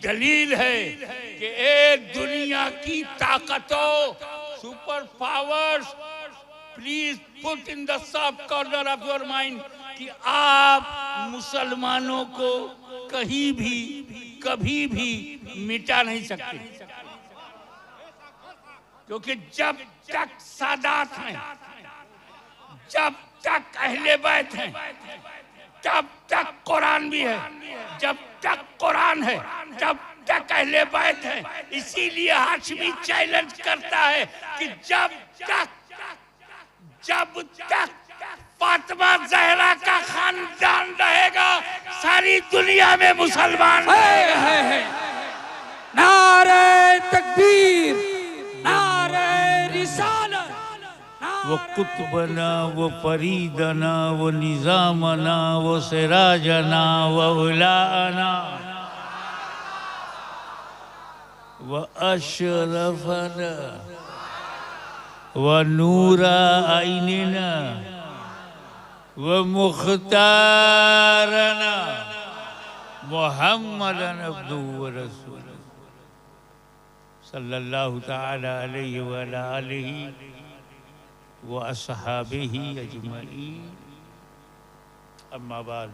दलील है कि एक दुनिया की ताकतों, super powers, please put in the soft corner of your mind कि आप मुसलमानों को कहीं भी कभी भी मिटा नहीं सकते, क्योंकि जब तक सादात हैं, जब तक अहले बैत हैं, तब तक कुरान भी है। जब तक कुरान है तब तक अहले बैत है। इसीलिए हाशमी चैलेंज करता है कि जब तक फातिमा ज़हरा का खानदान रहेगा, सारी दुनिया में मुसलमान है। नारे तकबीर, नारे रिसालत, वो कुतुबना, वो फरीदना, वो निजामना, वो सिराजना, वो उलाना, वो अशरफना, वो नूरा आइनना, वो मुख्तारना, मुहम्मदन अब्दुहु व रसूलुहु सल्लल्लाहु तआला अलैहि व अला आलिहि व अस्हाबिही अजमईन। अम्मा बाद,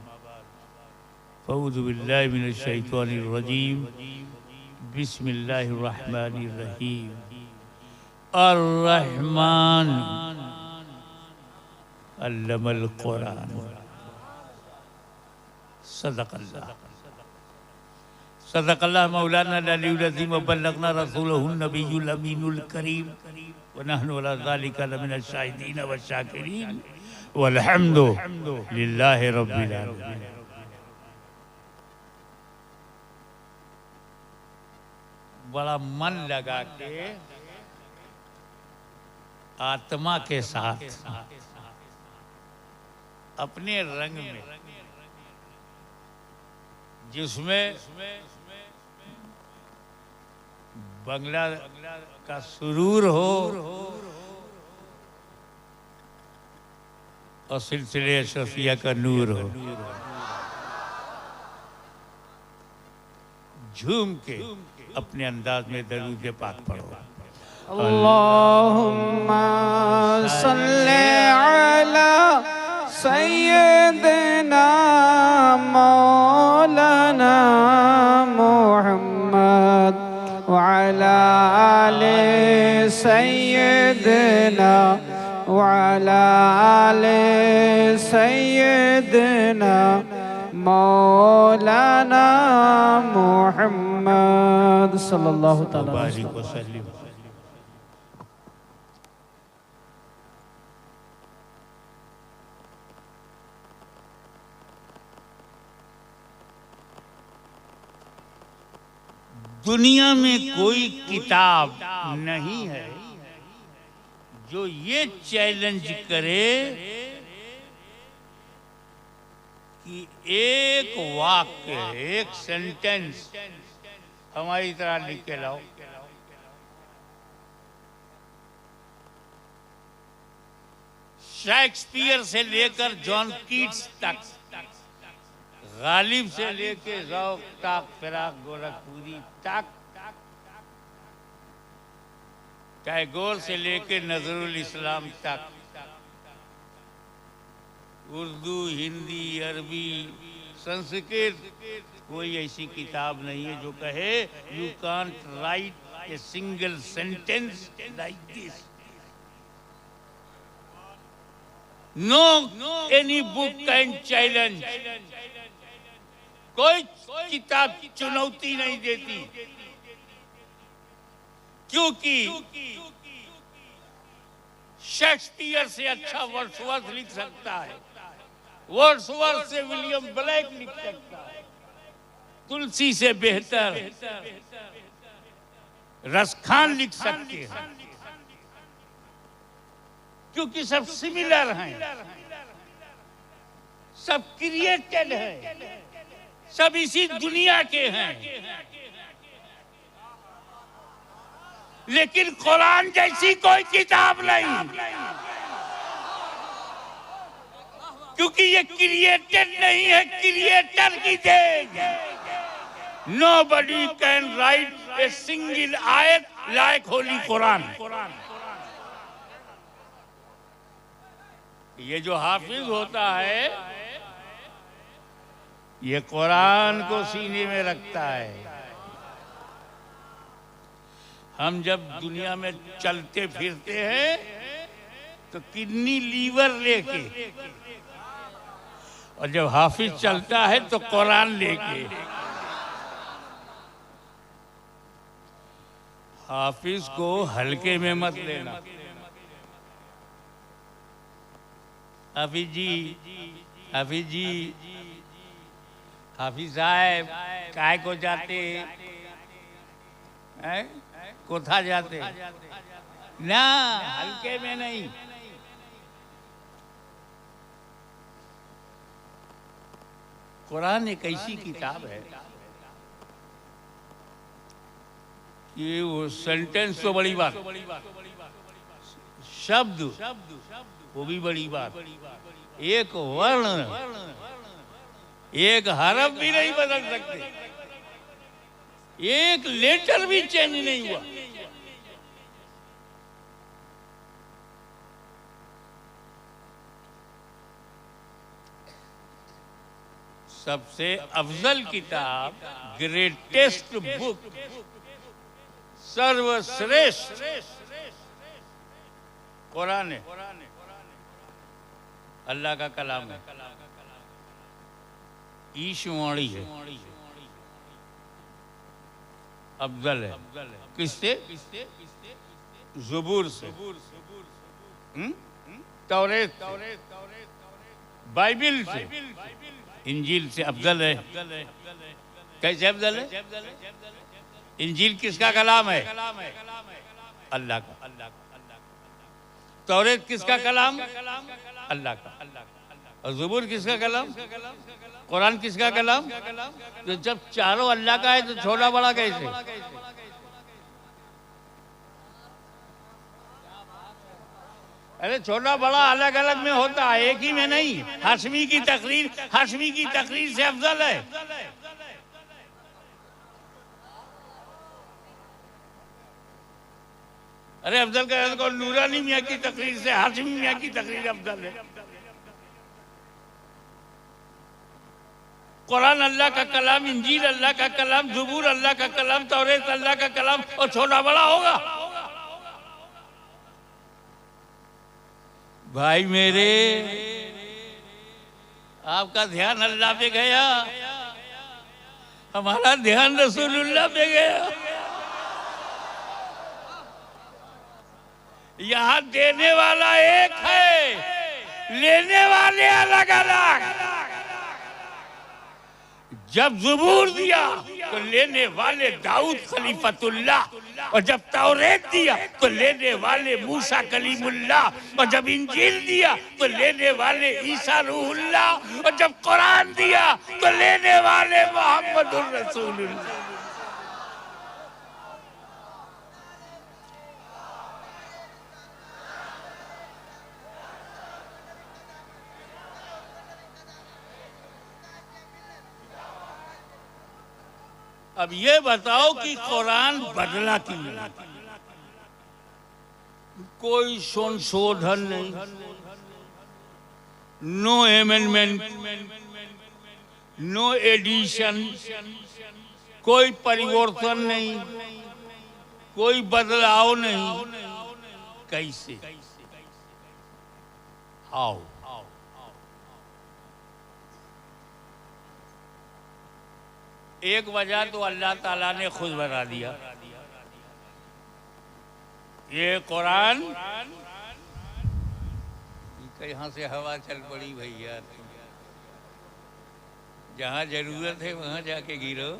फ़अऊज़ु बिल्लाहि मिनश शैतानिर रजीम, बिस्मिल्लाहिर रहमानिर रहीम। अर्रहमान अल्लमल कुरान, सदक़ल्लाह। सदक़ल्लाह मौलाना अल-अलीयुल अज़ीम व बल्लगना रसूलहुन नबियुल अमीनुल करीम व नहनु अला ज़ालिका लमिनश शाहिदीन व शाकिरीन वल्हम्दु लिल्लाहि रब्बिल आलमीन। बड़ा मन लगा के आत्मा के साथ अपने रंग में, जिसमें बंगला का सुरूर हो और सिलसिले अशरफिया का नूर हो, झूम के अपने अंदाज में दरूद पाक पढ़ो। अल्लाहुम्मा सल्ले अला सय्यिदना मौलाना मुहम्मद व अला आले सय्यिदना व अला आले सय्यिदना मौलाना मुहम्मद सल्लल्लाहु अलैहि वसल्लम। दुनिया में कोई किताब नहीं है जो ये चैलेंज करे कि एक वाक्य, एक सेंटेंस हमारी तरह लिख के लाओ। शेक्सपियर से लेकर जॉन कीट्स तक, गालिब से लेके ज़ौक़ तक, फिराक गोरखपुरी तक, टैगोर से लेके नजरुल इस्लाम तक, उर्दू, हिंदी, अरबी, संस्कृत, कोई ऐसी किताब नहीं है जो कहे you can't write a single sentence like this. No any book can challenge. कोई किताब चुनौती नहीं देती, क्योंकि शेक्सपियर से अच्छा वर्ड्सवर्थ लिख सकता है, वर्ड्सवर्थ से विलियम ब्लेक लिख सकता है, तुलसी से बेहतर रसखान लिख सकते हैं, क्योंकि सब सिमिलर हैं, सब क्रिएटेड हैं, सब इसी दुनिया के हैं। लेकिन कुरान जैसी कोई किताब नहीं, क्योंकि ये क्रिएटेड नहीं है, क्रिएटर की then. Nobody can write a single ayat like Holy Quran. ये जो हाफिज होता है, ये कुरान को सीने में रखता है। हम जब दुनिया में चलते फिरते हैं तो किडनी लीवर लेके, और जब हाफिज चलता है तो कुरान लेके। हाफिज को हल्के में मत लेना। हाफिज जी, हाफिज साहब काय को जाते हैं, कोथा जाते ना, हल्के में नहीं। कुरान एक ऐसी किताब है कि वो सेंटेंस तो बड़ी बात, शब्द वो भी बड़ी बात, एक वर्ण, एक हरफ भी नहीं बदल सकते, एक लेटर भी चेंज नहीं हुआ। सबसे अफजल किताब, ग्रेटेस्ट बुक, सर्वश्रेष्ठ कुरान है, अल्लाह का कलाम है, ईशवाणी है, अफजल है। किससे? ज़बूर से, तौरेत से, बाइबिल से, इंजील से अफजल है। कैसे अफजल है? इंजील किसका कलाम है? अल्लाह का। तौरेत किसका कलाम? अल्लाह का। और ज़बूर किसका कलाम? कुरान किसका कलाम? तो जब चारों अल्लाह का है तो छोटा बड़ा कैसे? अरे छोटा बड़ा अलग अलग में होता है, एक ही में नहीं। हाशमी की तकरीर से अफजल है। अरे अफजल का को नूरानी मियाँ की तकरीर से हाशमी मियाँ की तकरीर अफजल है। कुरान अल्लाह का कलाम, इंजील अल्लाह का कलाम, ज़बूर अल्लाह का कलाम, तौरेत अल्लाह का कलाम, और छोटा बड़ा होगा? भाई मेरे, आपका ध्यान अल्लाह पे गया, हमारा ध्यान रसूलुल्लाह पे गया। यहाँ देने वाला एक है, लेने वाले अलग अलग। जब ज़बूर दिया तो लेने वाले दाऊद खलीफतुल्लाह, और जब तौरेत दिया तो लेने वाले मूसा कलीमुल्लाह, और जब इंजील दिया तो लेने वाले ईसा रूहुल्लाह, और जब कुरान दिया तो लेने वाले मोहम्मदुर रसूलुल्लाह। अब ये बताओ कि कुरान बदला क्यों नहीं? कोई संशोधन नहीं, नो एमेंडमेंट, नो एडिशन, कोई परिवर्तन नहीं, कोई बदलाव नहीं। कैसे? आओ, एक वजह तो अल्लाह ताला ने खुद बता दिया। ये कुरान, यहाँ से हवा चल पड़ी भैया, जहाँ जरूरत है वहाँ जाके गिरो।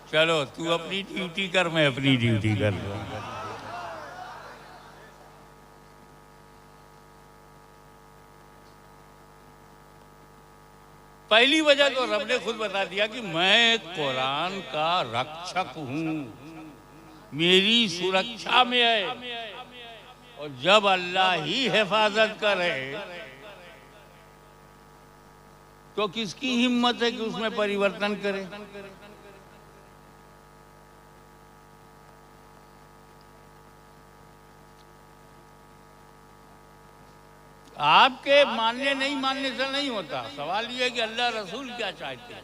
चलो तू अपनी ड्यूटी कर, मैं अपनी ड्यूटी कर लूँ। पहली वजह तो रब ने खुद बता दिया कि मैं कुरान का रक्षक हूं, मेरी सुरक्षा में है। और जब अल्लाह ही हिफाजत करे तो किसकी हिम्मत है कि उसमें परिवर्तन करे। आपके मानने नहीं मानने से नहीं होता, सवाल यह है कि अल्लाह रसूल क्या चाहते हैं।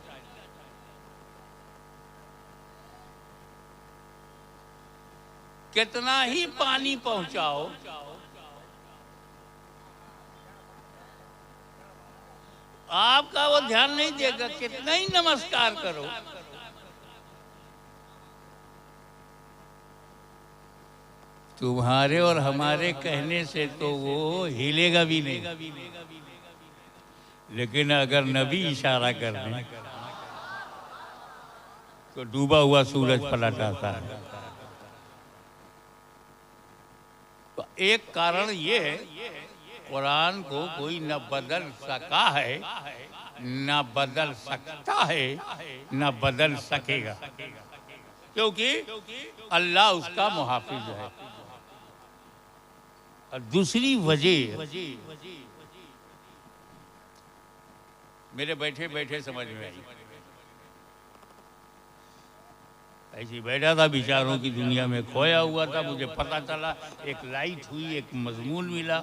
कितना ही पानी पहुंचाओ, आपका वो ध्यान नहीं देगा। कितना ही नमस्कार करो, तुम्हारे और हमारे कहने से तो वो हिलेगा भी नहीं। लेकिन अगर नबी इशारा कर दें तो डूबा हुआ सूरज पलट आता है। तो एक कारण ये है, कुरान को कोई न बदल सका है, न बदल सकता है, न बदल सकेगा, क्योंकि अल्लाह उसका मुहाफिज है। और दूसरी वजह मेरे बैठे बैठे समझ में आई। ऐसी बैठा था, विचारों की दुनिया में खोया हुआ था। मुझे पता चला, एक लाइट हुई, एक मजमून मिला,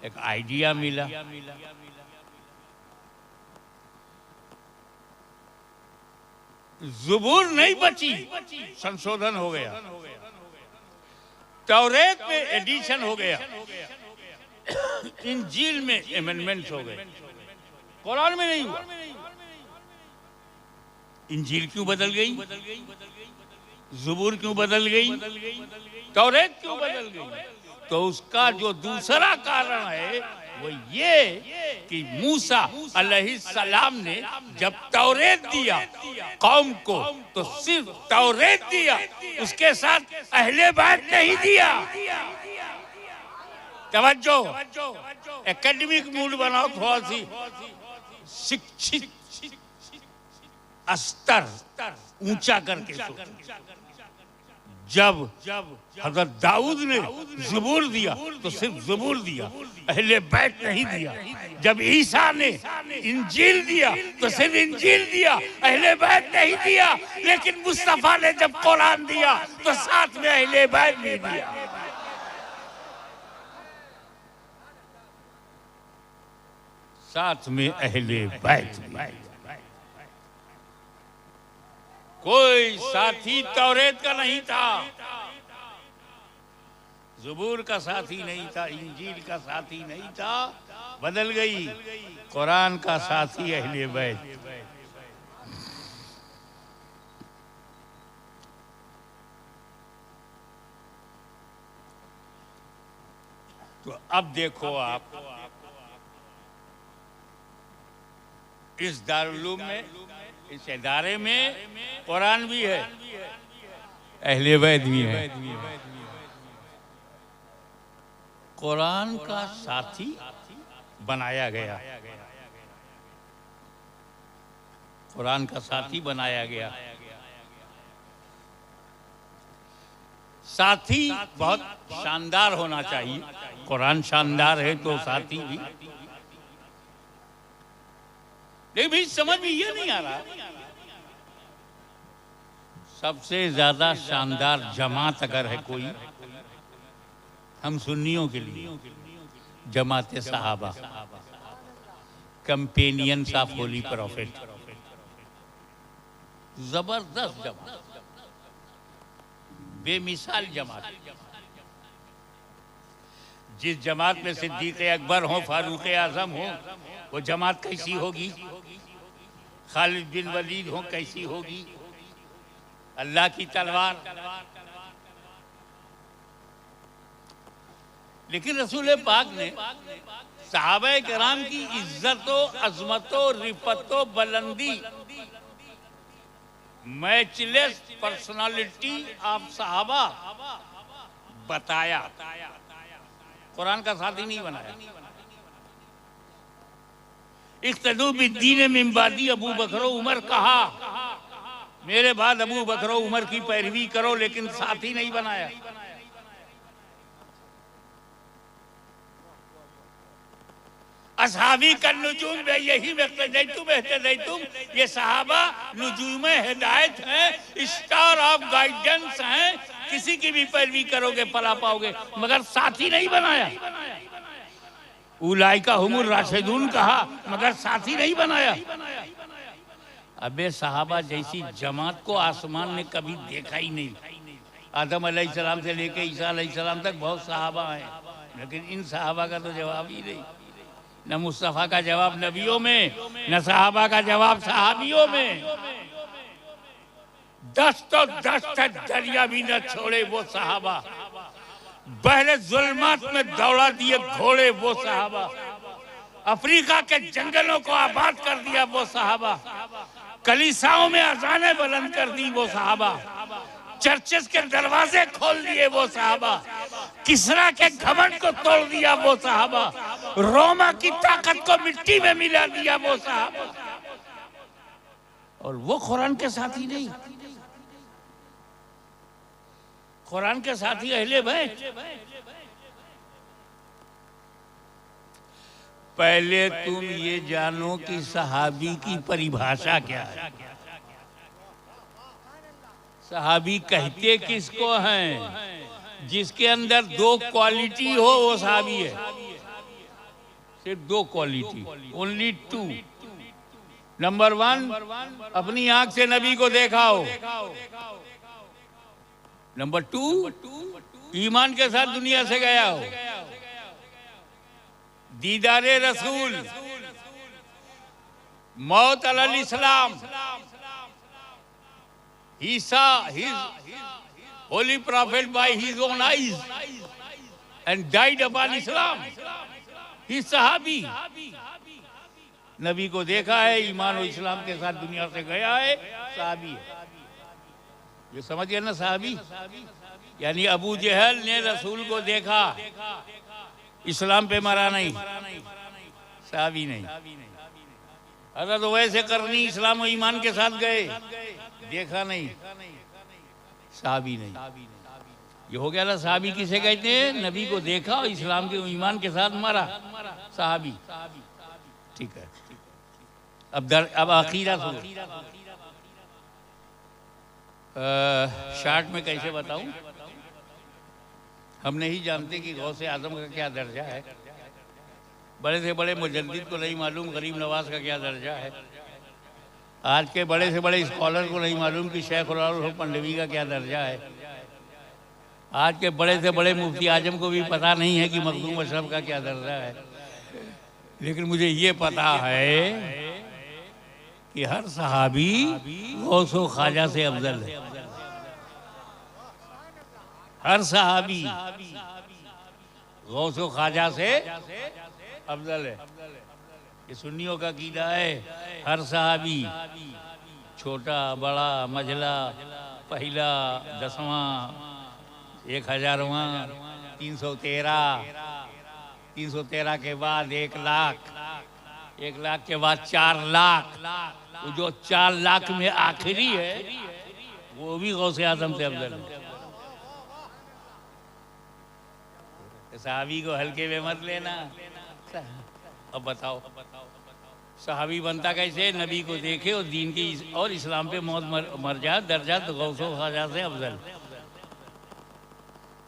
एक आइडिया मिला। ज़ुबूर नहीं बची, संशोधन हो गया। तौरेत में एडिशन हो गया, इंजील में अमेंडमेंट्स हो गए, कुरान में नहीं हुआ। इंजील क्यों बदल गई, ज़ुबूर क्यों बदल गई, तौरेत क्यों बदल गई? तो उसका जो दूसरा कारण है वो ये कि मूसा अलैहिस्सलाम ने जब तौरेत दिया कौम को तो सिर्फ तौरेत दिया, उसके साथ अहले बैत नहीं दिया। तवज्जो, एकेडमिक मूड बनाओ, थोड़ा सी शिक्षित स्तर ऊंचा करके सोचो। जब हजरत दाऊद ने ज़ुबूर दिया तो सिर्फ ज़ुबूर दिया, अहले बैत नहीं दिया। जब ईसा ने इंजील दिया तो सिर्फ इंजील दिया, अहले बैत नहीं दिया। लेकिन मुस्तफा ने जब कुरान दिया तो साथ में अहले बैत भी दिया। साथ में अहले बैत भी। कोई साथी तौरेत का नहीं था, ज़ुबूर का साथी नहीं था, इंजील का साथी नहीं था। बदल गई, कुरान का साथी अहले बैत। तो अब देखो आप, इस दारुल में, इस इदारे में कुरान भी है, अहले बैत भी है। कुरान का साथी बनाया गया, कुरान का साथी बनाया गया। साथी बहुत शानदार होना चाहिए। कुरान शानदार है तो साथी भी। लेकिन भी समझ में ये नहीं आ रहा, सबसे ज्यादा शानदार जमात अगर है कोई हम सुन्नियों के लिए, जमात सहाबा, कंपेनियंस ऑफ होली प्रॉफिट। जबरदस्त जमात, बेमिसाल जमात। जिस जमात में सिद्दीक अकबर हो, फारूक आजम हो, वो जमात कैसी होगी? खालिद बिन वलीद हो, कैसी होगी? अल्लाह की तलवार। लेकिन रसूल पाक ने सहाबा किराम की इज्जतो, अजमतो, रिफतो, बुलंदी, मैचलेस पर्सनालिटी ऑफ सहाबा बताया, कुरान का साथी नहीं बनाया। इख्तदू बिद्दीन मिन बादी अबू बकर उमर कहा, मेरे बाद अबू बकर उमर की पैरवी करो, लेकिन साथी नहीं बनाया। असहाबी का नुजूम में यही तुम, ये सहाबा नुजूम हिदायत हैं, स्टार ऑफ गाइडेंस हैं। किसी की भी पैरवी करोगे पला पाओगे, मगर साथी नहीं बनाया। उलाइका हुमुर राशिदून कहा, मगर साथी नहीं बनाया। अबे सहाबा जैसी जमात को आसमान ने कभी देखा ही नहीं। आदम अलैहिस्सलाम से लेके ईसा अलैहिस्सलाम तक बहुत सहाबा हैं, लेकिन इन सहाबा का तो जवाब ही नहीं। न मुस्तफ़ा का जवाब नबियों में, न सहाबा का जवाब सहाबियों में। 10 तो 10 दरिया भी न छोड़े वो सहाबा, बहरे जुल्मात में दौड़ा दिए घोड़े वो सहाबा, अफ्रीका के जंगलों को आबाद कर दिया वो सहाबा, कलीसाओं में अजाने बुलंद कर दी वो सहाबा, चर्चेस के दरवाजे खोल दिए वो सहाबा, किसरा के घमंड को तोड़ दिया वो सहाबा, रोमा की ताकत को मिट्टी में मिला दिया वो सहाबा। और वो कुरान के साथी नहीं, कुरान के साथी अहले बैत। पहले तुम ये जानो कि सहाबी की परिभाषा क्या है। सहाबी कहते किसको हैं? जिसके अंदर 2 क्वालिटी हो वो सहाबी है। सिर्फ 2 क्वालिटी, ओनली 2। नंबर 1, अपनी आंख से नबी को देखा हो। नंबर 2, ईमान के साथ दुनिया से गया हो। दीदारे रसूल, मौत अलल इस्लाम, he saw his holy prophet by his own eyes and died upon Islam. He सहाबी, नबी को देखा है, ईमान और इस्लाम के साथ दुनिया से गया है, सहाबी है। ये समझिए ना, सहाबी यानी अबू जहल ने रसूल को देखा, इस्लाम पे मरा नहीं, सहाबी नहीं। अगर तो वैसे करनी, इस्लाम और ईमान के साथ गए, देखा नहीं, सहाबी नहीं। ये हो गया ना, सहाबी किसे कहते हैं? नबी को देखा और इस्लाम के ईमान के साथ मरा, सहाबी। ठीक है, अब आखिरा सुनो। शार्ट में कैसे बताऊं? हम नहीं जानते कि गौसे आजम का क्या दर्जा है। बड़े से बड़े मुजद्दिद को नहीं मालूम गरीब नवाज का क्या दर्जा है। आज के बड़े से बड़े स्कॉलर को नहीं मालूम कि शेख उल पंडवी का क्या दर्जा है। आज के बड़े से बड़े मुफ्ती आजम को भी पता नहीं है कि मखदूम अशरफ का क्या दर्जा है। लेकिन मुझे ये पता है कि हर सहाबी गौसो ख्वाजा से अफजल है। हर सहाबी गौसो ख्वाजा से अफजल है। ये सुन्नियों का कीदा है। हर सहाबी, छोटा बड़ा मझला, पहला, 10वां, 1000वां, 313 के बाद 1 लाख, 1 लाख के बाद 4 लाख। वो जो 4 लाख में आखिरी है वो भी गौसे आजम से अफजल है। सहाबी को हल्के में मत लेना। अब बताओ सहाबी बनता कैसे? नबी को देखे और दीन की और इस्लाम पे मौत मर जाए, दर्जा तो गौसो ख्वाजा से अफजल।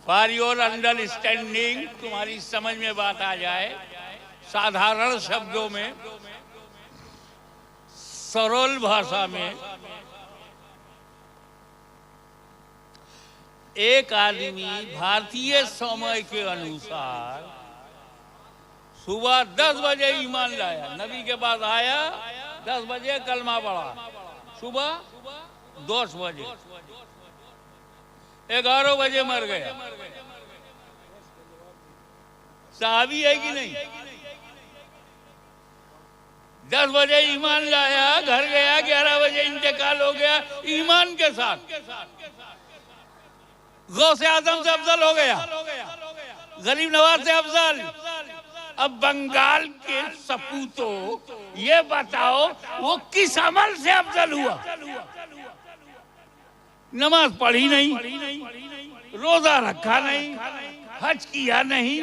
फॉर योर अंडरस्टैंडिंग, तुम्हारी समझ में बात आ जाए, साधारण शब्दों में, सरल भाषा में, एक आदमी भारतीय समय के अनुसार सुबह 10 बजे ईमान लाया, नबी के पास आया, 10 बजे कलमा पढ़ा, सुबह 10 बजे, 11 बजे मर गया। सहाबी है कि नहीं? 10 बजे ईमान लाया, घर गया, 11 बजे इंतकाल हो गया, ईमान के साथ गौसे आजम से अफजल हो गया, गरीब नवाज से अफजल, अब बंगाल के सपूतों ये बताओ वो किस अमल से अफजल हुआ? नमाज पढ़ी नहीं, रोजा रखा नहीं, हज किया नहीं,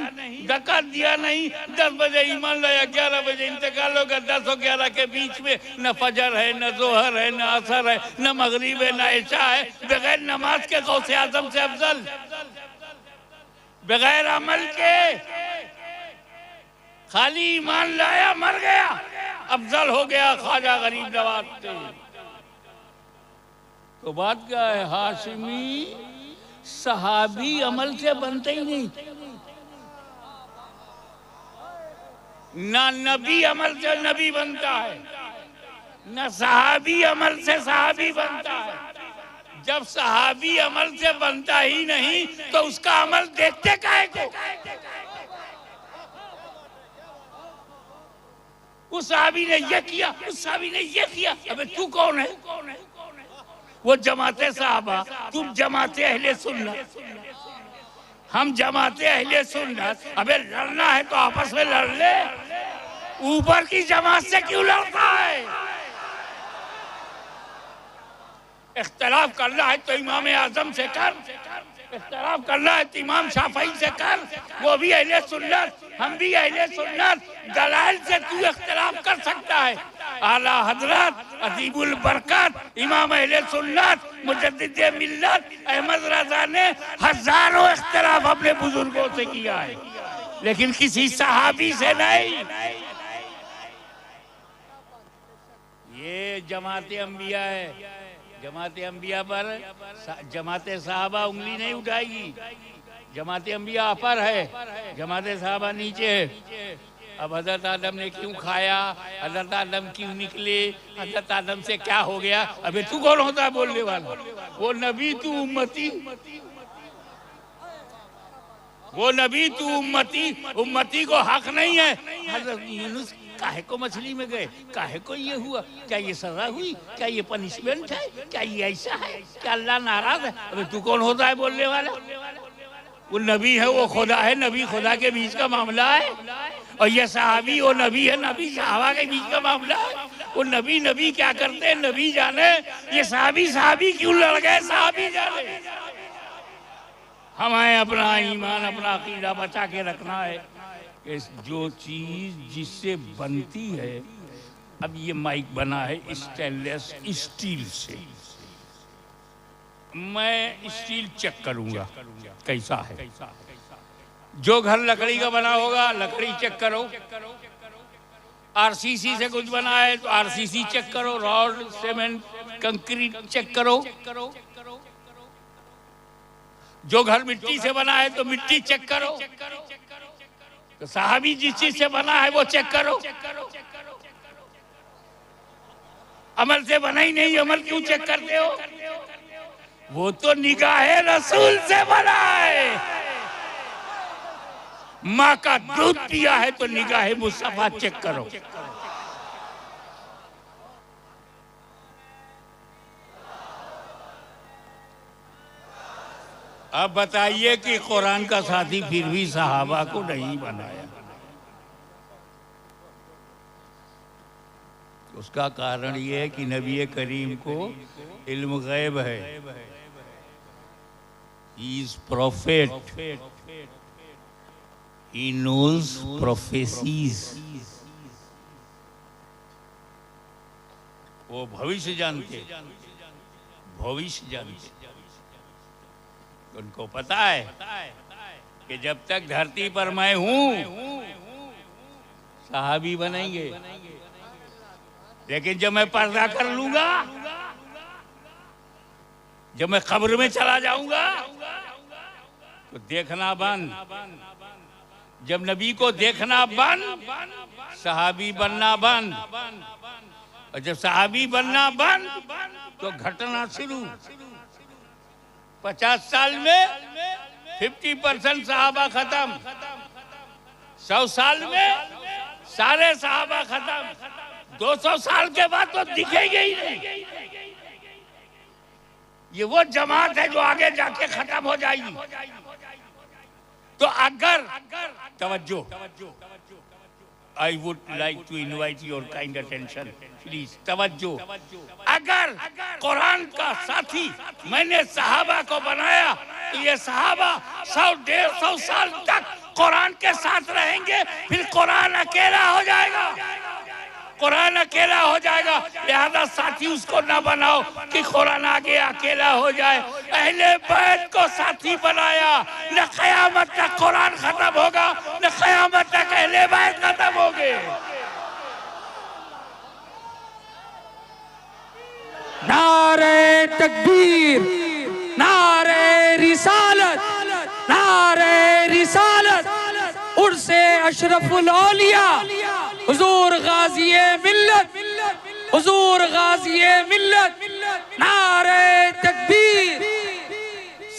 ज़कात दिया नहीं, 10 बजे ईमान लाया, 11 बजे इंतकाल होगा, 10 और 11 के बीच में न फजर है, न जोहर है, न असर है, न मगरिब है, न इशा है। बगैर नमाज के गौसे आजम से अफजल, बगैर अमल के खाली ईमान लाया मर गया, अफजल हो गया ख्वाजा गरीब नवाज से। तो बात क्या है, हाशिमी सहाबी अमल से बनते ही नहीं, ना नबी अमल से नबी बनता है, न सहाबी अमल से सहाबी बनता है। जब सहाबी अमल से बनता ही नहीं तो उसका अमल देखते काहे को? उस सहाबी ने ये किया, उस सहाबी ने ये किया, अबे तू कौन है? वो जमाते साहबा, तुम जमाते अहले सुन्नत, हम जमाते अहले सुन्नत। अबे लड़ना है तो आपस में लड़ ले, ऊपर की जमात से क्यों लड़ता है? इख्तिलाफ करना है तो इमाम आजम से कर, इख्तिलाफ करना है तो इमाम शाफई से कर, वो भी अहले सुन्नत, हम भी अहले सुन्नत। दलाल से तू इख्तिलाफ कर सकता है। आला हजरत अजीबुल बरकत इमाम अहले सुन्नत मुजद्दिद मिल्लत अहमद रजा ने हजारों इख्तिलाफ अपने बुजुर्गों से किया है, लेकिन किसी सहाबी से नहीं। ये जमाते अंबिया है, जमाते अंबिया पर जमाते साहबा उंगली नहीं उठाएगी। जमाते अंबिया अपर है, जमाते साहबा नीचे है। अब हजरत आदम ने क्यों खाया, हजरत आदम क्यों निकले, हजरत आदम से क्या हो गया? अबे तू कौन होता है बोलने वाला? वो नबी तू उम्मती, वो नबी तू उम्मती। उम्मती को हक नहीं है। हजरत यूनुस काहे को मछली में गए, काहे को ये हुआ, क्या ये सजा हुई, क्या ये पनिशमेंट है, क्या ये ऐसा है, क्या अल्लाह नाराज है? अबे तू कौन होता है बोलने वाला? वो नबी है, वो खुदा है, नबी खुदा के बीच का मामला है। और ये सहाबी वो नबी है, नबी सहाबा के बीच का मामला है। वो नबी नबी क्या करते हैं नबी जाने, ये सहाबी सहाबी क्यों लड़ गए सहाबी जाने। हमें अपना ईमान अपना अकीदा बचा के रखना है कि जो चीज जिससे बनती है, अब ये माइक बना है स्टेनलेस स्टील से, मैं स्टील चेक करूंगा कैसा है। जो घर लकड़ी का बना होगा लकड़ी चेक करो, आरसीसी से कुछ बना है तो आरसीसी चेक करो, रॉड सीमेंट कंक्रीट चेक करो। जो घर मिट्टी से बना है तो मिट्टी चेक करो। तो साहबी जिस चीज से बना है वो चेक करो। अमल से बना ही नहीं, अमल क्यों चेक करते हो? वो तो निगाहे रसूल से बना है। माँ का दूध पिया है तो निगाहे मुस्तफा चेक करो। अब बताइए कि कुरान का साथी फिर भी सहाबा को नहीं बनाया। उसका कारण ये है कि नबी करीम को इल्म गैब है। He is prophet. He knows prophecies. वो भविष्य जानते, भविष्य जानते। उनको पता है कि जब तक धरती पर मैं हूं सहाबी बनेंगे, लेकिन जब मैं पर्दा कर लूंगा, जब मैं कब्र में चला जाऊंगा तो देखना बंद। जब नबी को देखना बंद, सहाबी बनना बंद। और जब सहाबी बनना बंद तो घटना शुरू। 50 साल में 50% सहाबा खत्म, 100 साल में सारे सहाबा खत्म, 200 साल के बाद तो दिखेंगे ही नहीं। ये वो जमात है जो आगे जाके खत्म हो जाएगी। तो अगर तवज्जो I would like to invite your kind attention, please. तवज्जो। अगर कुरान का साथी मैंने सहाबा को बनाया तो ये सहाबा 100-150 साल तक कुरान के साथ रहेंगे, फिर कुरान अकेला हो जाएगा। कुरान अकेला हो जाएगा, लिहाजा साथी उसको ना बनाओ कि कुरान आगे अकेला हो जाए। अहले बैत को साथी बनाया, न क़यामत तक कुरान खत्म होगा, न क़यामत तक अहले बैत खत्म होंगे। नारे तकबीर, नारे रिसालत, नारे रिसालत, उर्से अशरफुल औलिया, हुजूर गाज़िए मिल्लत, हुजूर गाज़िए मिल्लत, नारे तकबीर।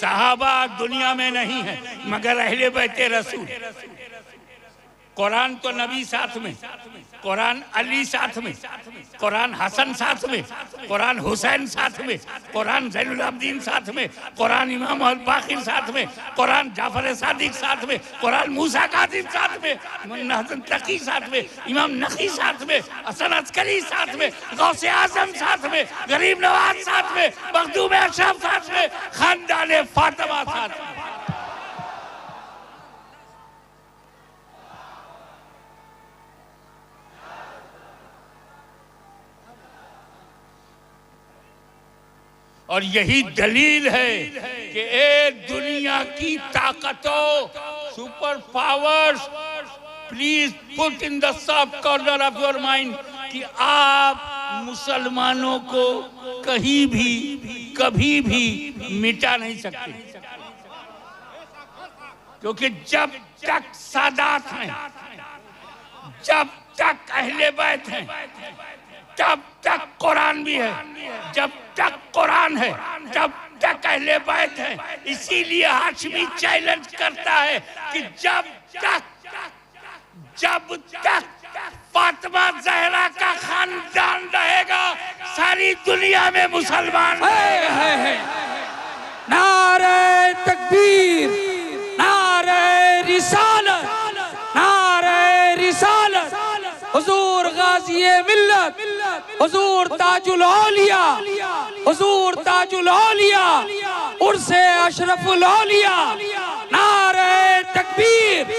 सहाबा दुनिया में नहीं है मगर अहले बैते रसूल। कुरान तो नबी साथ में, कुरान अली साथ में, कुरान हसन साथ में, कुरान हुसैन साथ में, कुरान ज़ैनुल आबिदीन साथ में, कुरान इमाम अल बाक़िर साथ में, कुरान जाफर सादिक साथ में, कुरान मूसा काज़िम साथ में, मुन्ना हसन तकी साथ में, इमाम नक़ी साथ में, हसन अस्करी साथ में, गौसे आज़म साथ में, गरीब नवाज साथ में, मखदूम अशरफ साथ में, खानदान फातिमा साथ में। और यही दलील है कि ए दुनिया की ताकतों, super powers, please put in the sub corner of your mind कि आप मुसलमानों को कहीं भी कभी भी मिटा नहीं सकते, क्योंकि जब तक सादात हैं, जब तक अहले बैत हैं, तब तक कुरान भी है। जब तक कुरान है तब तक अहले बैत है। इसीलिए हाशमी चैलेंज करता है कि जब तक फातिमा ज़हरा का खानदान रहेगा, सारी दुनिया में मुसलमान है। नारे तकबीर, नारे रिसालत, नारे रिसालत, हुजूर गाज़िए मिल्लत, हुजूर ताजुल औलिया, हुजूर ताजुल औलिया, उर्से अशरफुल औलिया, नारे तकबीर,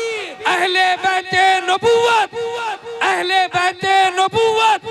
अहले बैते नबूवत, अहले बैते नबूवत,